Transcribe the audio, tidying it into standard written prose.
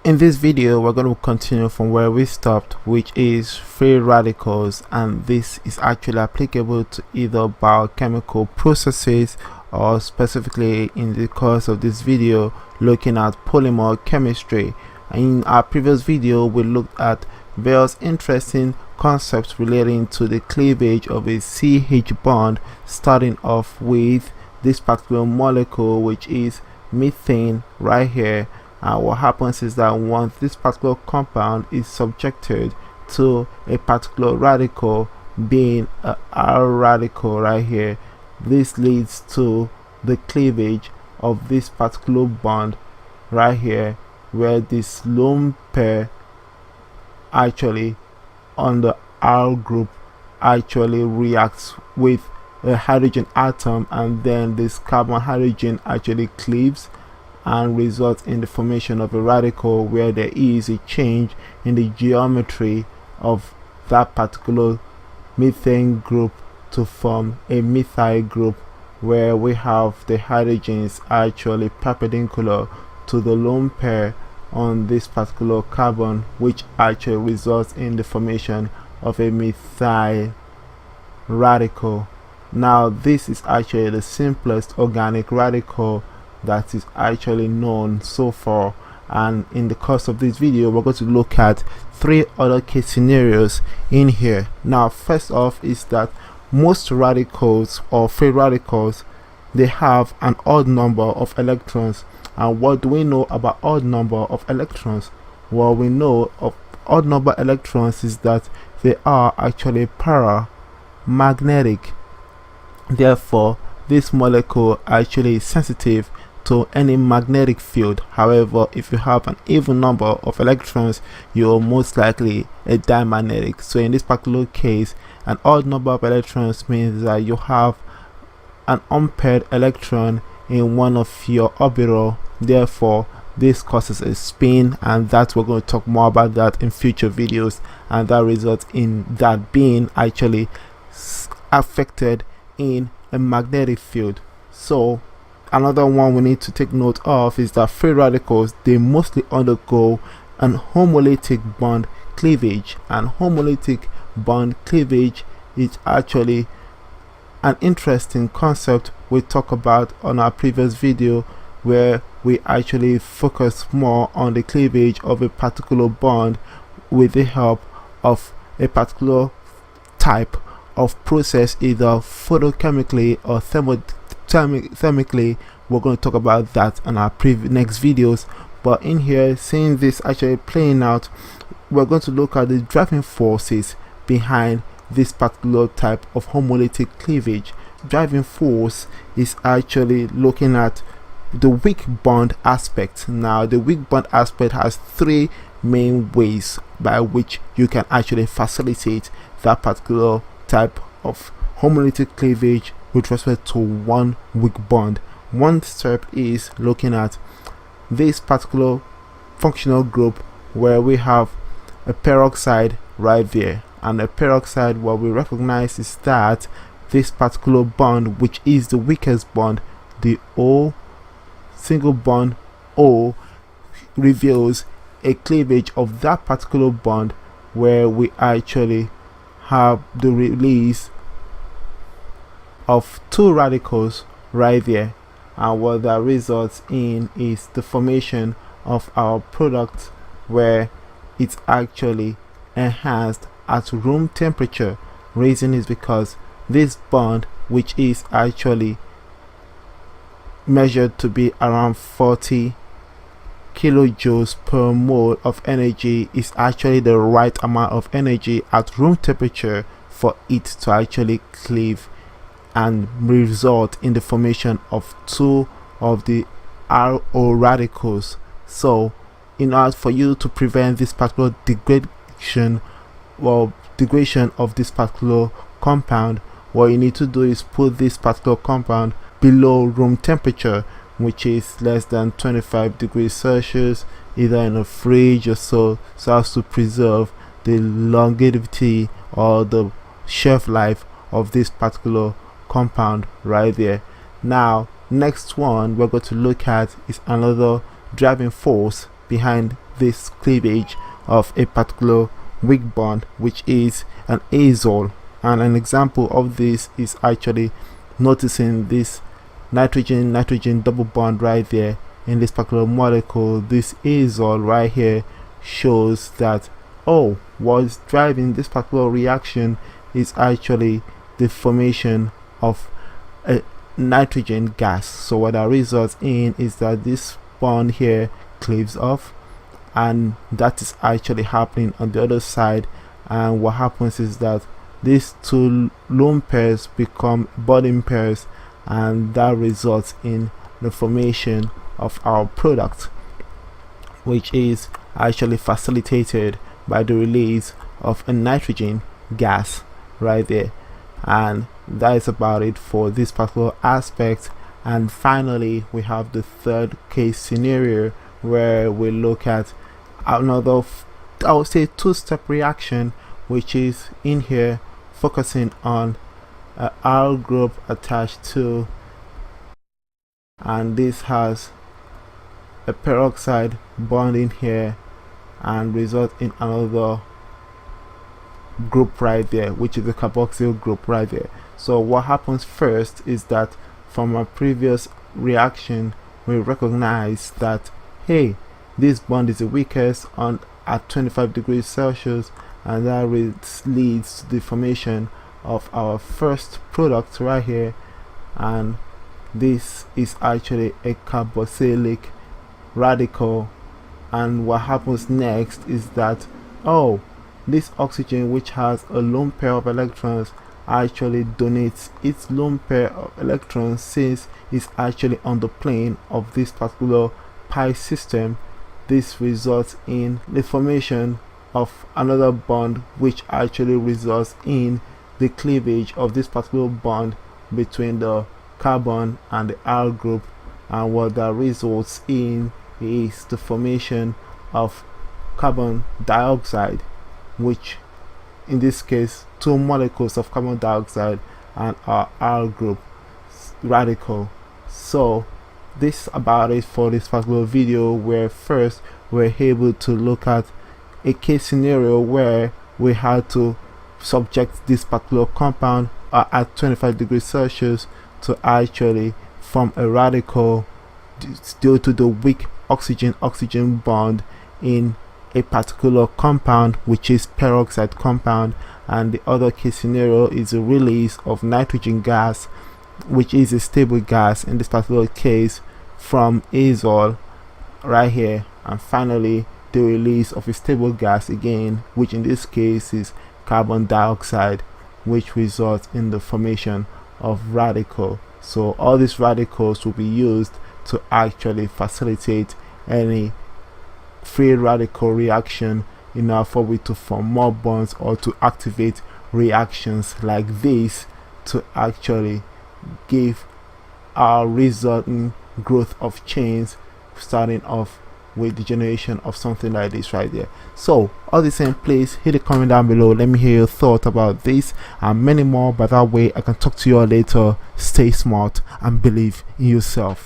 In this video, we're going to continue from where we stopped, which is free radicals, and this is actually applicable to either biochemical processes or specifically in the course of this video looking at polymer chemistry. In our previous video, we looked at various interesting concepts relating to the cleavage of a CH bond, starting off with this particular molecule, which is methane right here. What happens is that once this particular compound is subjected to a particular radical, being a R radical right here, this leads to the cleavage of this particular bond right here, where this lone pair actually on the R group actually reacts with a hydrogen atom, and then this carbon hydrogen actually cleaves and results in the formation of a radical where there is a change in the geometry of that particular methane group to form a methyl group, where we have the hydrogens actually perpendicular to the lone pair on this particular carbon, which actually results in the formation of a methyl radical. Now this is actually the simplest organic radical that is actually known so far, and in the course of this video we're going to look at 3 other case scenarios in here. Now first off is that most radicals or free radicals, they have an odd number of electrons. And what do we know about odd number of electrons? What we know of odd number electrons is that they are actually paramagnetic. Therefore this molecule actually is sensitive to any magnetic field. However, if you have an even number of electrons, you're most likely a diamagnetic. So in this particular case, an odd number of electrons means that you have an unpaired electron in one of your orbital. Therefore this causes a spin, and that we're going to talk more about that in future videos, and that results in that being actually affected in a magnetic field. So another one we need to take note of is that free radicals, they mostly undergo an homolytic bond cleavage, and homolytic bond cleavage is actually an interesting concept we talked about on our previous video, where we actually focus more on the cleavage of a particular bond with the help of a particular type of process, either photochemically or thermically. We're going to talk about that on our next videos, but in here, seeing this actually playing out, we're going to look at the driving forces behind this particular type of homolytic cleavage. Driving force is actually looking at the weak bond aspect. Now the weak bond aspect has 3 main ways by which you can actually facilitate that particular type of homolytic cleavage with respect to one weak bond. One step is looking at this particular functional group where we have a peroxide right there, and a peroxide, what we recognize is that this particular bond, which is the weakest bond, the O single bond O, reveals a cleavage of that particular bond, where we actually have the release of 2 radicals right there, and what that results in is the formation of our product, where it's actually enhanced at room temperature. Reason is because this bond, which is actually measured to be around 40 kilojoules per mole of energy, is actually the right amount of energy at room temperature for it to actually cleave and result in the formation of 2 of the RO radicals. So in order for you to prevent this particular degradation of this particular compound, what you need to do is put this particular compound below room temperature, which is less than 25 degrees Celsius, either in a fridge or so as to preserve the longevity or the shelf life of this particular compound right there. Now next one we're going to look at is another driving force behind this cleavage of a particular weak bond, which is an azole. And an example of this is actually noticing this nitrogen double bond right there in this particular molecule. This azole right here shows that, oh, what's driving this particular reaction is actually the formation of a nitrogen gas. So what that results in is that this bond here cleaves off, and that is actually happening on the other side. And what happens is that these two lone pairs become budding pairs, and that results in the formation of our product, which is actually facilitated by the release of a nitrogen gas right there. And that is about it for this particular aspect. And finally, we have the third case scenario, where we look at another I would say two-step reaction, which is in here focusing on a R group attached to, and this has a peroxide bond in here and result in another group right there, which is the carboxyl group right there. So what happens first is that from a previous reaction, we recognize that, hey, this bond is the weakest on at 25 degrees Celsius, and that leads to the formation of our first product right here. And this is actually a carboxylic radical. And what happens next is that, oh, this oxygen, which has a lone pair of electrons, actually donates its lone pair of electrons, since it's actually on the plane of this particular pi system. This results in the formation of another bond, which actually results in the cleavage of this particular bond between the carbon and the R group. And what that results in is the formation of carbon dioxide, which in this case two molecules of carbon dioxide and our R group radical. So this is about it for this particular video, where first we're able to look at a case scenario where we had to subject this particular compound at 25 degrees Celsius to actually form a radical due to the weak oxygen bond in a particular compound, which is peroxide compound. And the other case scenario is the release of nitrogen gas, which is a stable gas in this particular case, from azole right here. And finally, the release of a stable gas again, which in this case is carbon dioxide, which results in the formation of radical. So all these radicals will be used to actually facilitate any free radical reaction in order for we to form more bonds or to activate reactions like this to actually give our resulting growth of chains, starting off with the generation of something like this right there. So all the same, please hit a comment down below, let me hear your thoughts about this and many more. By that way I can talk to you all later. Stay smart and believe in yourself.